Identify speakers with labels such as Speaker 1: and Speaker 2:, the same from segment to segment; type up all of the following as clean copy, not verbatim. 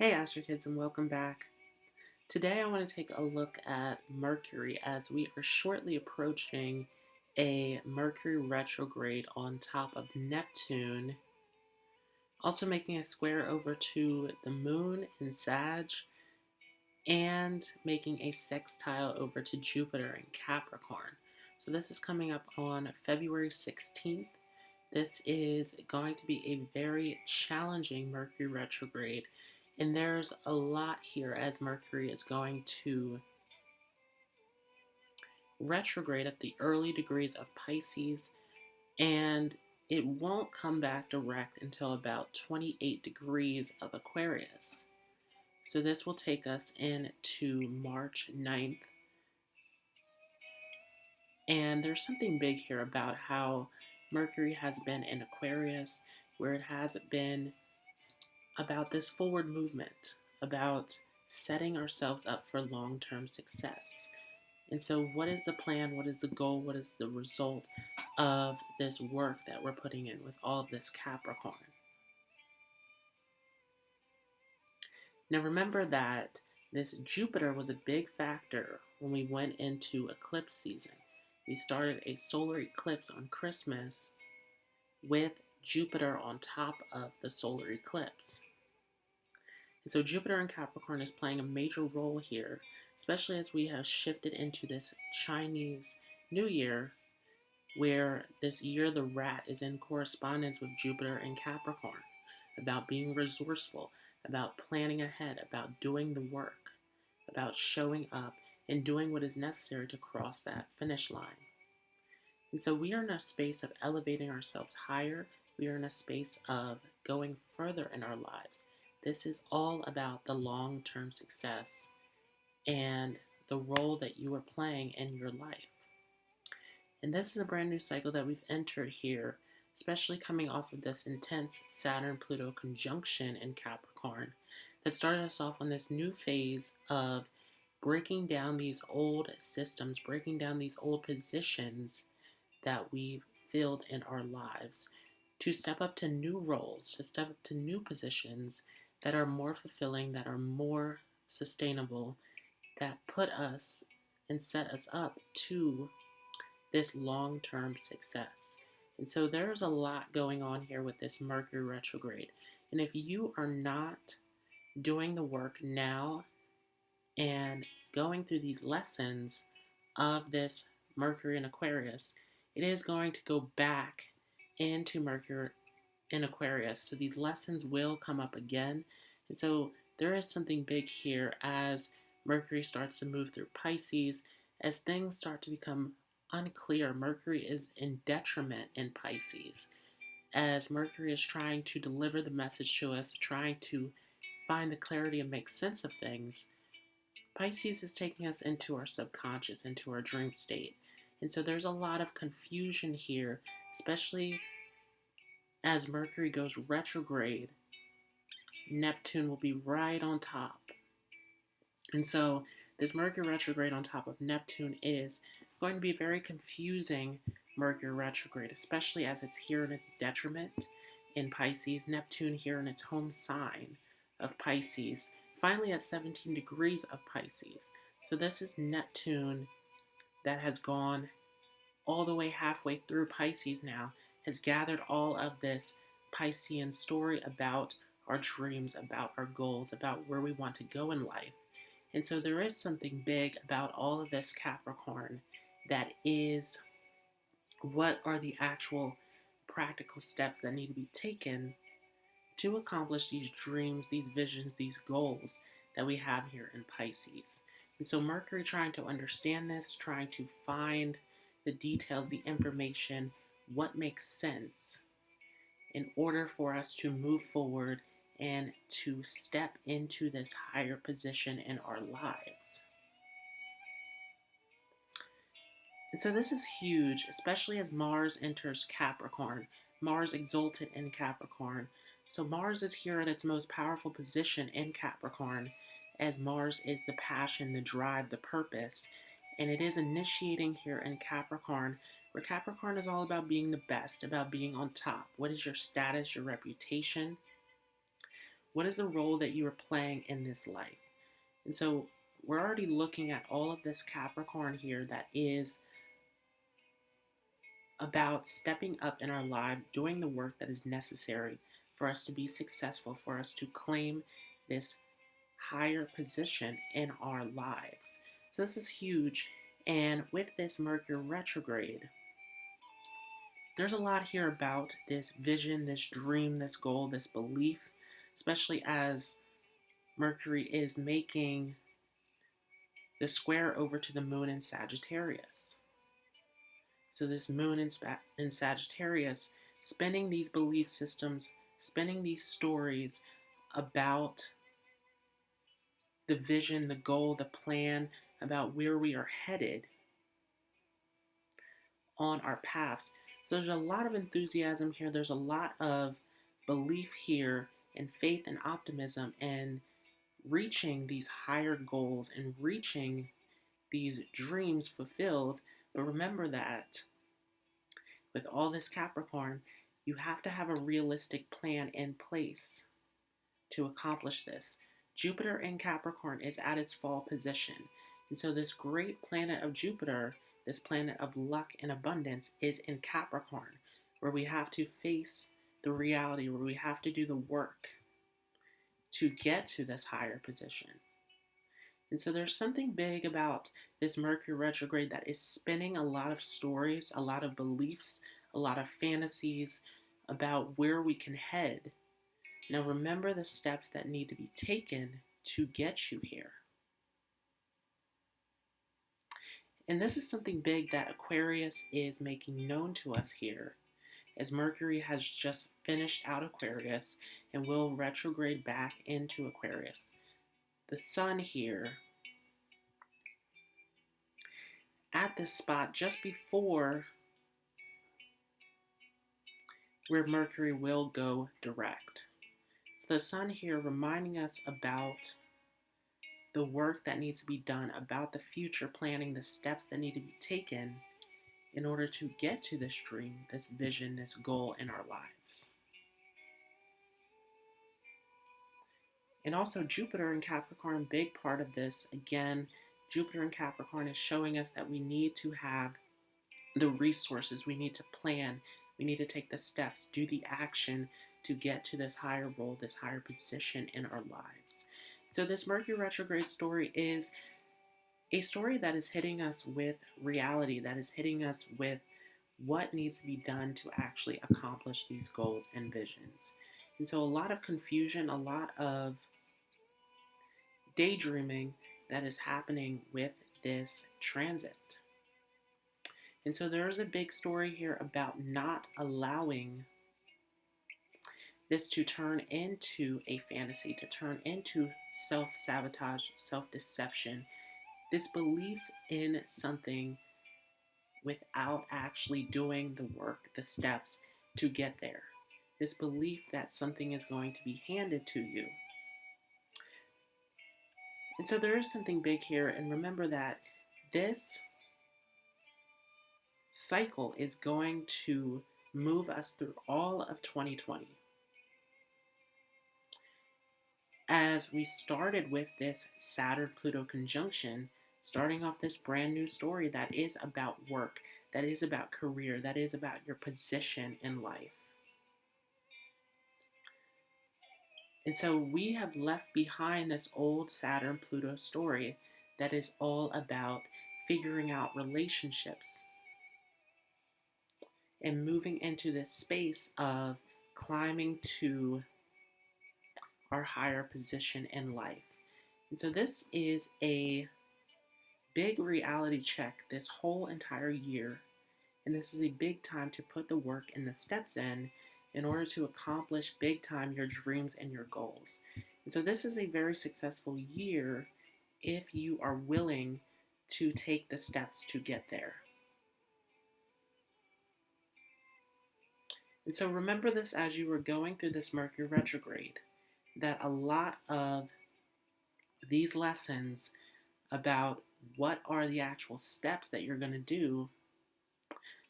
Speaker 1: Hey Astro Kids, and welcome back. Today I want to take a look at Mercury as we are shortly approaching a Mercury retrograde on top of Neptune, also making a square over to the Moon in Sag and making a sextile over to Jupiter in Capricorn. So this is coming up on February 16th. This is going to be a very challenging Mercury retrograde, and there's a lot here as Mercury is going to retrograde at the early degrees of Pisces, and it won't come back direct until about 28 degrees of Aquarius. So this will take us into March 9th. And there's something big here about how Mercury has been in Aquarius, where it has been about this forward movement, about setting ourselves up for long-term success. And so what is the plan? What is the goal? What is the result of this work that we're putting in with all of this Capricorn? Now remember that this Jupiter was a big factor when we went into eclipse season. We started a solar eclipse on Christmas with Jupiter on top of the solar eclipse. And so Jupiter in Capricorn is playing a major role here, especially as we have shifted into this Chinese New Year, where this year the rat is in correspondence with Jupiter in Capricorn, about being resourceful, about planning ahead, about doing the work, about showing up and doing what is necessary to cross that finish line. And so we are in a space of elevating ourselves higher. We are in a space of going further in our lives. This is all about the long-term success and the role that you are playing in your life. And this is a brand new cycle that we've entered here, especially coming off of this intense Saturn-Pluto conjunction in Capricorn that started us off on this new phase of breaking down these old systems, breaking down these old positions that we've filled in our lives, to step up to new roles, to step up to new positions that are more fulfilling, that are more sustainable, that put us and set us up to this long-term success. And so there's a lot going on here with this Mercury retrograde. And if you are not doing the work now and going through these lessons of this Mercury in Aquarius, it is going to go back into Mercury in Aquarius. So these lessons will come up again. And so there is something big here as Mercury starts to move through Pisces, as things start to become unclear. Mercury is in detriment in Pisces, as Mercury is trying to deliver the message to us, trying to find the clarity and make sense of things. Pisces is taking us into our subconscious, into our dream state. And so there's a lot of confusion here, especially as Mercury goes retrograde. Neptune will be right on top. And so this Mercury retrograde on top of Neptune is going to be very confusing Mercury retrograde, especially as it's here in its detriment in Pisces, Neptune here in its home sign of Pisces, finally at 17 degrees of Pisces. So this is Neptune that has gone all the way halfway through Pisces now, has gathered all of this Piscean story about our dreams, about our goals, about where we want to go in life. And so there is something big about all of this Capricorn that is, what are the actual practical steps that need to be taken to accomplish these dreams, these visions, these goals that we have here in Pisces. And so Mercury trying to understand this, trying to find the details, the information, what makes sense in order for us to move forward and to step into this higher position in our lives. And so this is huge, especially as Mars enters Capricorn. Mars exalted in Capricorn. So Mars is here at its most powerful position in Capricorn, as Mars is the passion, the drive, the purpose. And it is initiating here in Capricorn, where Capricorn is all about being the best, about being on top. What is your status, your reputation? What is the role that you are playing in this life? And so we're already looking at all of this Capricorn here that is about stepping up in our lives, doing the work that is necessary for us to be successful, for us to claim this higher position in our lives. So this is huge. And with this Mercury retrograde, there's a lot here about this vision, this dream, this goal, this belief, especially as Mercury is making the square over to the moon in Sagittarius. So this moon in Sagittarius, spinning these belief systems, spinning these stories about the vision, the goal, the plan, about where we are headed on our paths. So there's a lot of enthusiasm here. There's a lot of belief here and faith and optimism and reaching these higher goals and reaching these dreams fulfilled. But remember that with all this Capricorn, you have to have a realistic plan in place to accomplish this. Jupiter in Capricorn is at its fall position. And so this great planet of Jupiter, this planet of luck and abundance, is in Capricorn, where we have to face the reality, where we have to do the work to get to this higher position. And so there's something big about this Mercury retrograde that is spinning a lot of stories, a lot of beliefs, a lot of fantasies about where we can head. Now remember the steps that need to be taken to get you here. And this is something big that Aquarius is making known to us here, as Mercury has just finished out Aquarius and will retrograde back into Aquarius. The sun here at this spot just before where Mercury will go direct. So the sun here reminding us about the work that needs to be done, about the future planning, the steps that need to be taken in order to get to this dream, this vision, this goal in our lives. And also Jupiter in Capricorn, big part of this. Again, Jupiter in Capricorn is showing us that we need to have the resources, we need to plan, we need to take the steps, do the action to get to this higher role, this higher position in our lives. So this Mercury retrograde story is a story that is hitting us with reality, that is hitting us with what needs to be done to actually accomplish these goals and visions. And so a lot of confusion, a lot of daydreaming that is happening with this transit. And so there is a big story here about not allowing this to turn into a fantasy, to turn into self-sabotage, self-deception, this belief in something without actually doing the work, the steps to get there. This belief that something is going to be handed to you. And so there is something big here, and remember that this cycle is going to move us through all of 2020. As we started with this Saturn-Pluto conjunction, starting off this brand new story that is about work, that is about career, that is about your position in life. And so we have left behind this old Saturn-Pluto story that is all about figuring out relationships and moving into this space of climbing to our higher position in life. And so this is a big reality check this whole entire year. And this is a big time to put the work and the steps in order to accomplish big time your dreams and your goals. And so this is a very successful year if you are willing to take the steps to get there. And so remember this as you were going through this Mercury retrograde, that a lot of these lessons about what are the actual steps that you're going to do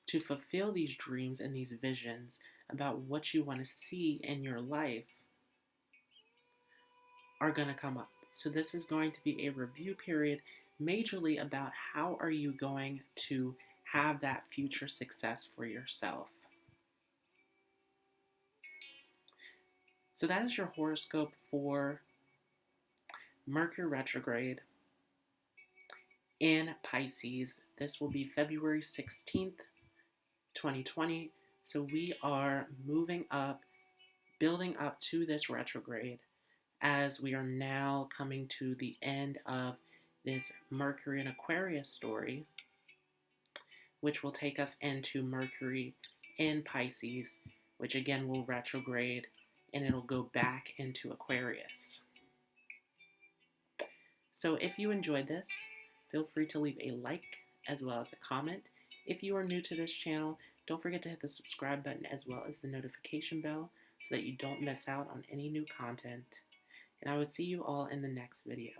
Speaker 1: to fulfill these dreams and these visions, about what you want to see in your life, are going to come up. So this is going to be a review period majorly about how are you going to have that future success for yourself. So that is your horoscope for Mercury Retrograde in Pisces. This will be February 16th, 2020. So we are moving up, building up to this retrograde as we are now coming to the end of this Mercury and Aquarius story, which will take us into Mercury in Pisces, which again will retrograde and it'll go back into Aquarius. So if you enjoyed this, feel free to leave a like as well as a comment. If you are new to this channel, don't forget to hit the subscribe button as well as the notification bell so that you don't miss out on any new content. And I will see you all in the next video.